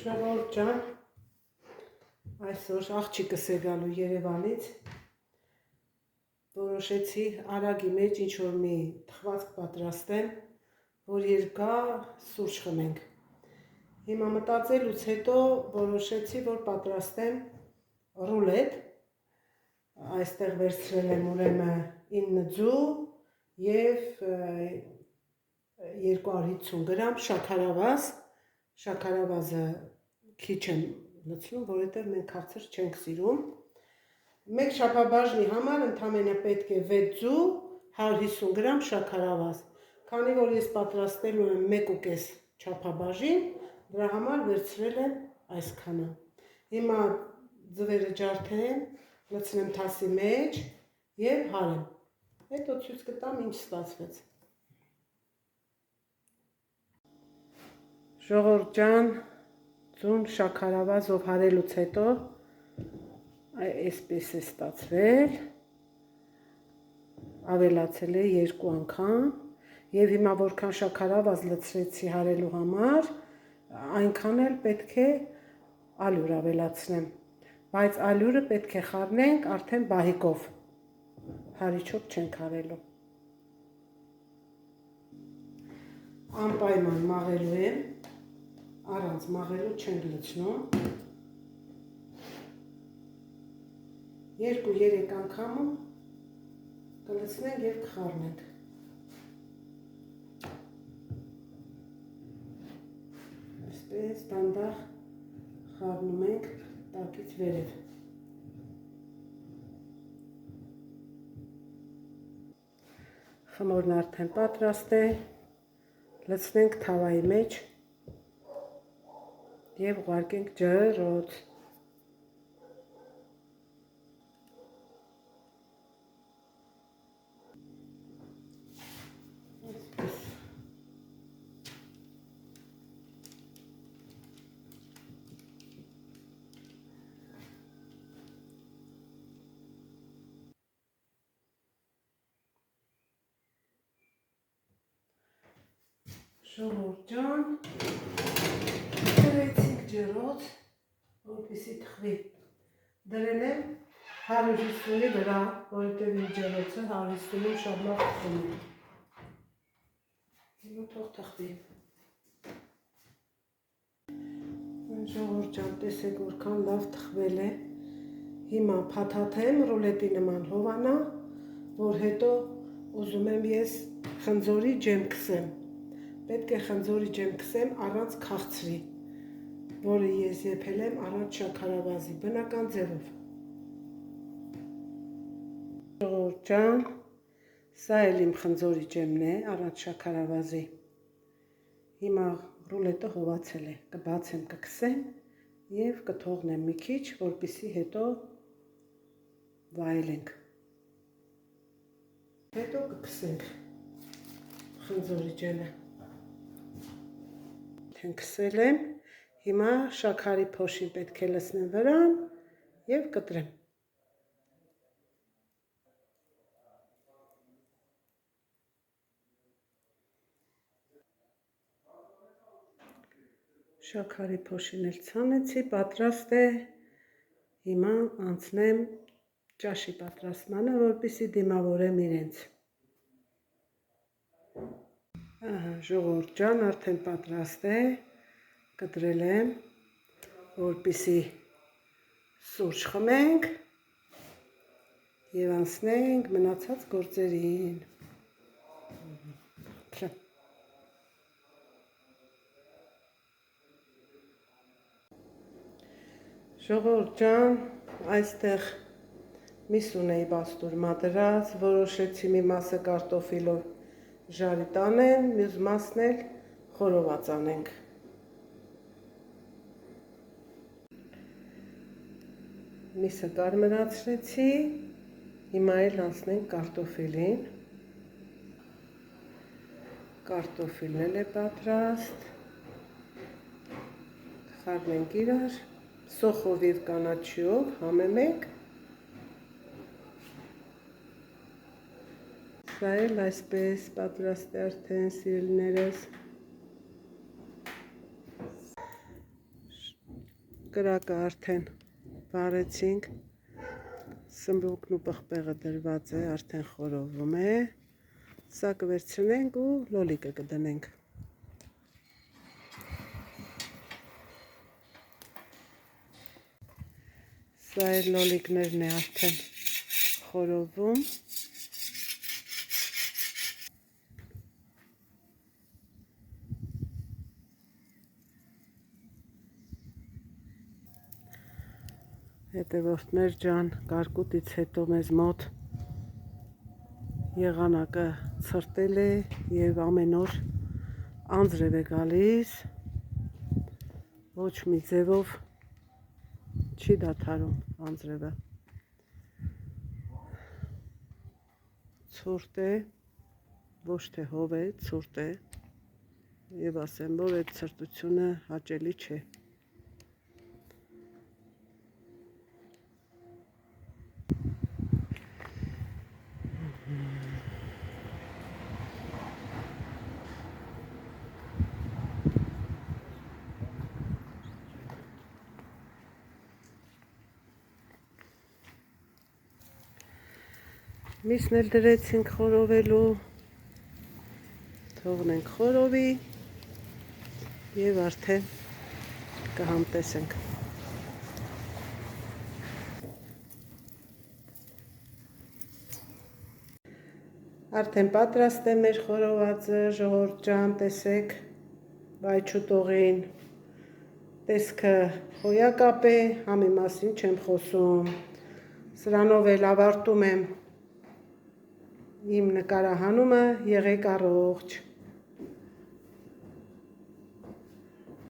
Ժողովուրդ ջան, այսօր աղջիկս է գալու Երևանից, որոշեցի արագի մեջ ինչ-որ մի թխվածք պատրաստեմ, որ երկա սուրճ խմենք։ Հիմա մտածելուց հետո որոշեցի, որ պատրաստեմ ռուլետ, այստեղ վերցրել եմ ուրեմն 9 ձու և 250 գրամ շաքարավազ, շաքարավազը քիչ եմ լցնում, որովհետև մենք քաղցր չենք սիրում։ Մեկ շաբաբաժնի համար ընդամենը պետք է 6 ձու, 150 գրամ շաքարավազ։ Քանի որ ես պատրաստելու եմ 1.5 չափաբաժին, դրա համար վերցրել եմ այսքանը։ Հիմա ձվերը ջարդեմ, լցնեմ թասի մեջ և հարեմ։ Հետո ցույց կտամ ինչ ստացվեց։ Ժողովուրդ ջան, ձուն շաքարավազով հարելուց հետո այսպես է ստացվել, ավելացել է 2 անգամ և հիմա որքան շաքարավազ լցրեցի հարելու համար, այնքան էլ պետք է ալյուր ավելացնեմ, բայց ալյուրը պետք է խառնենք արդեն բահիկով, հարիչով չենք հարելու։ Անպայման մաղելու եմ, առանց մաղելու չենք լցնում, 2-3 անգամում կլցնենք և կխառնենք։ Այսպես դանդաղ խառնում ենք տակից վերև։ Խմորն արդեն պատրաստ է, լցնենք թավայի մեջ և ուղարկենք ջրոց։ Ժողովուրդ ջան, դրեցինք ջրոց, որպեսզի թխվի։ Դրել եմ 150-ի վրա, որովհետև իմ ջրոցը 150-ում շատ լավ թխում է։ Հիմա թող թխվի։ Ժողովուրդ ջան, տեսեք որքան լավ թխվել է։ Հիմա փաթաթեմ, ռուլետի նման հովանա, որ հետո ուզում եմ ես խնձորի ջեմ քսեմ։ Պետք է խնձորի ջեմ քսեմ առանց քաղցրի, որը ես եփել եմ առանց շաքարավազի, բնական ձևով։ Ժողովուրդ ջան, սա էլ իմ խնձորի ջեմն է, առանց շաքարավազի։ Հիմա ռուլետը հովացել է, կբացեմ, կքսեմ և կթողնեմ մի քիչ, որպեսզի հետո վայելենք։ Հետո կքսենք խնձորի ջեմը։ Քսել եմ, հիմա շաքարի փոշին պետք է լցնեմ վրան և կտրեմ։ Շաքարի փոշին էլ ցանեցի, պատրաստ է, հիմա անցնեմ ճաշի պատրաստմանը, որպեսզի դիմավորեմ իրենց։ Ժողովուրդ ջան, արդեն պատրաստ է, կտրել եմ, որպեսզի սուրճ խմենք և անցնենք մնացած գործերին։ Ժողովուրդ ջան, այստեղ միս ունեի բաստուրմա դրած, որոշեցի մի մասը կարտոֆիլով ժարի տանեմ, մյուս մասն էլ խորոված անենք։ Միսը կարմրացրեցի, հիմա էլ անցնենք կարտոֆիլին։ Կարտոֆիլն էլ է պատրաստ։ Խառնենք իրար, սոխով և կանաչիով համեմենք։ Սա էլ այսպես պատրաստ է արդեն, սիրելիներս։ Կրակը արդեն վառեցինք, սմբուկն ու պղպեղը դրված է, արդեն խորովում է, սա կվերցնենք ու լոլիկը կդնենք։ Սա էլ լոլիկներն է արդեն խորովում։ Հետևորդներ ջան, կարկուտից հետո մեզ մոտ եղանակը ցրտել է եւ ամեն օր անձրև է գալիս, ոչ մի ձևով չի դադարում անձրևը։ Ցուրտ է, ոչ թե հով է, ցուրտ է եւ ասեմ, որ այդ ցրտությունը հաճելի չէ։ Միսն էլ դրեցինք խորովելու, թողնենք խորովի եւ արդեն կհամտեսենք։ Արդեն պատրաստ է մեր խորովածը, ժողովուրդ ջան, տեսեք, վայչուտողին, տեսքը հոյակապ է, համի մասին չեմ խոսում, սրանով էլ ավարտում եմ իմ նկարահանումը, եղեք առողջ։